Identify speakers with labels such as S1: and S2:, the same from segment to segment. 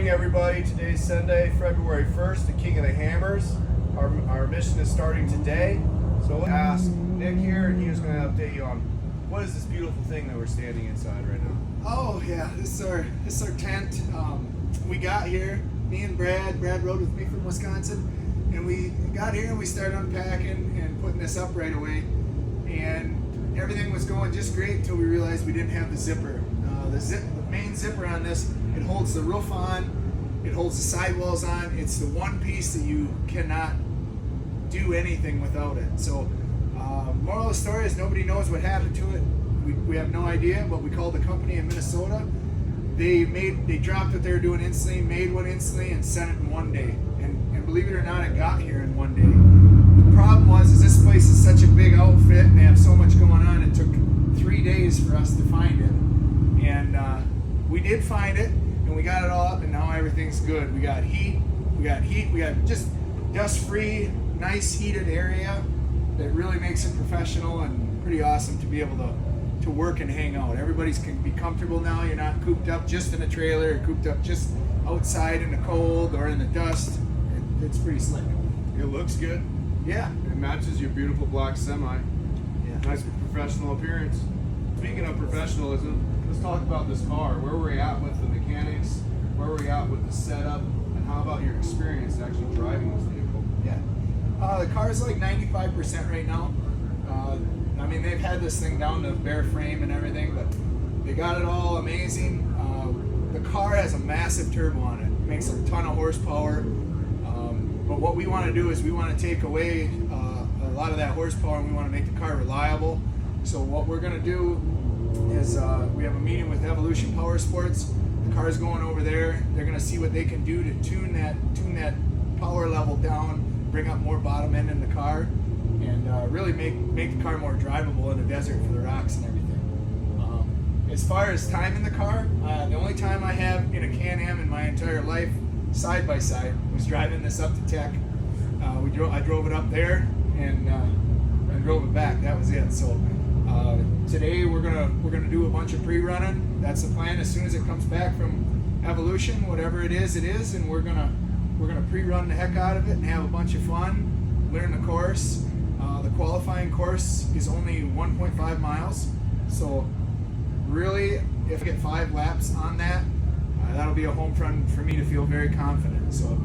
S1: morning, everybody. Today's Sunday, February 1st, the King of the Hammers. Our mission is starting today. So we'll ask Nick here, and he's going to update you on what is this beautiful thing that we're standing inside right now.
S2: Oh yeah, this is our tent. We got here, me and Brad rode with me from Wisconsin, and we got here and we started unpacking and putting this up right away. And everything was going just great until we realized we didn't have the zipper. The main zipper on this, it holds the roof on, it holds the sidewalls on. It's the one piece that you cannot do anything without it. So moral of the story is nobody knows what happened to it. We have no idea, but we called the company in Minnesota. They dropped what they were doing instantly, made one instantly, and sent it in one day. And believe it or not, it got here in one day. The problem is this place is such a big outfit and they have so much going on. It took 3 days for us to find it. And we did find it, and we got it all up, and now everything's good. We got heat, we got just dust-free, nice heated area that really makes it professional and pretty awesome to be able to work and hang out. Everybody's can be comfortable now. You're not cooped up just in a trailer, or cooped up just outside in the cold or in the dust. It's pretty slick.
S1: It looks good.
S2: Yeah.
S1: It matches your beautiful black semi.
S2: Yeah.
S1: Nice professional appearance. Speaking of professionalism, let's talk about this car. Where were we at with the mechanics? Where were we at with the setup? And how about your experience actually driving this vehicle?
S2: Yeah. The car's like 95% right now. I mean, they've had this thing down to bare frame and everything, but they got it all amazing. The car has a massive turbo on it. It makes a ton of horsepower. But what we want to do is we want to take away a lot of that horsepower, and we want to make the car reliable. So what we're going to do is we have a meeting with Evolution Power Sports. The car's going over there. They're going to see what they can do to tune that power level down, bring up more bottom end in the car, and really make the car more drivable in the desert for the rocks and everything. As far as time in the car, the only time I have in a Can-Am in my entire life side by side was driving this up to Tech. I drove it up there and I drove it back. That was it. So today we're gonna do a bunch of pre-running. That's the plan. As soon as it comes back from Evolution, whatever it is, and we're gonna pre-run the heck out of it and have a bunch of fun, learn the course. The qualifying course is only 1.5 miles, so really, if I get 5 laps on that, that'll be a home run for me to feel very confident. So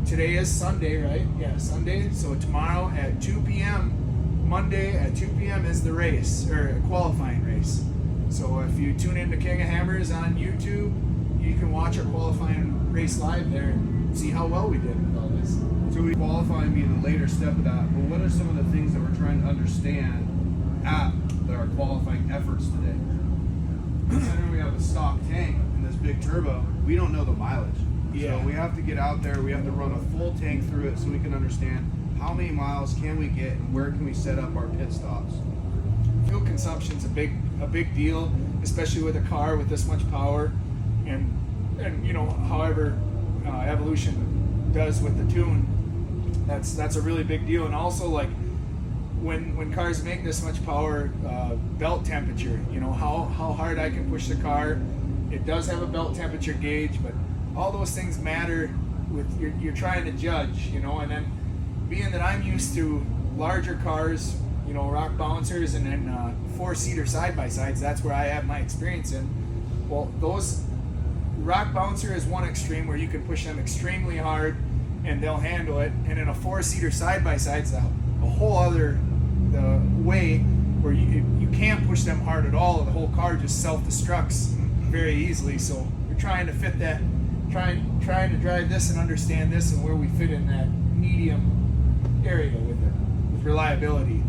S2: today is Sunday, right? Yeah, Sunday. So tomorrow at 2 p.m. Monday at 2 p.m. is the race, or a qualifying race. So if you tune in to King of Hammers on YouTube, you can watch our qualifying race live there and see how well we did with all this.
S1: So we qualifying being the later step of that, but what are some of the things that we're trying to understand at our qualifying efforts today? Considering we have a stock tank and this big turbo, we don't know the mileage.
S2: Yeah.
S1: So we have to get out there, we have to run a full tank through it so we can understand how many miles can we get and where can we set up our pit stops.
S2: Fuel consumption's a big deal, especially with a car with this much power, and you know, however Evolution does with the tune, that's a really big deal. And also, like, when cars make this much power, belt temperature, you know, how hard I can push the car. It does have a belt temperature gauge, but all those things matter with you're trying to judge, you know. And then being that I'm used to larger cars, you know, rock bouncers and then 4-seater side-by-sides, that's where I have my experience in. Well, those rock bouncer is one extreme where you can push them extremely hard and they'll handle it, and in a 4-seater side-by-side's a whole other way where you can't push them hard at all. The whole car just self-destructs very easily. So we're trying to fit that, trying to drive this and understand this and where we fit in that medium area with it, with reliability.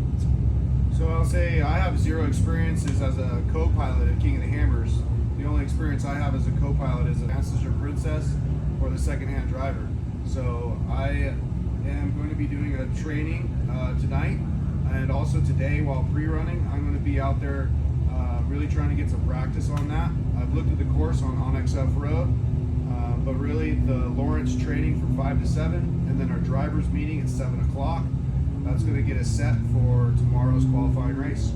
S1: So I'll say I have 0 experiences as a co-pilot at King of the Hammers. The only experience I have as a co-pilot is a passenger princess or the second-hand driver. So I am going to be doing a training tonight, and also today while pre-running, I'm going to be out there really trying to get some practice on that. I've looked at the course on Onyx F Road, but really the Lawrence training from 5 to 7, and then our driver's meeting at 7 o'clock. That's going to get us set for tomorrow's qualifying race.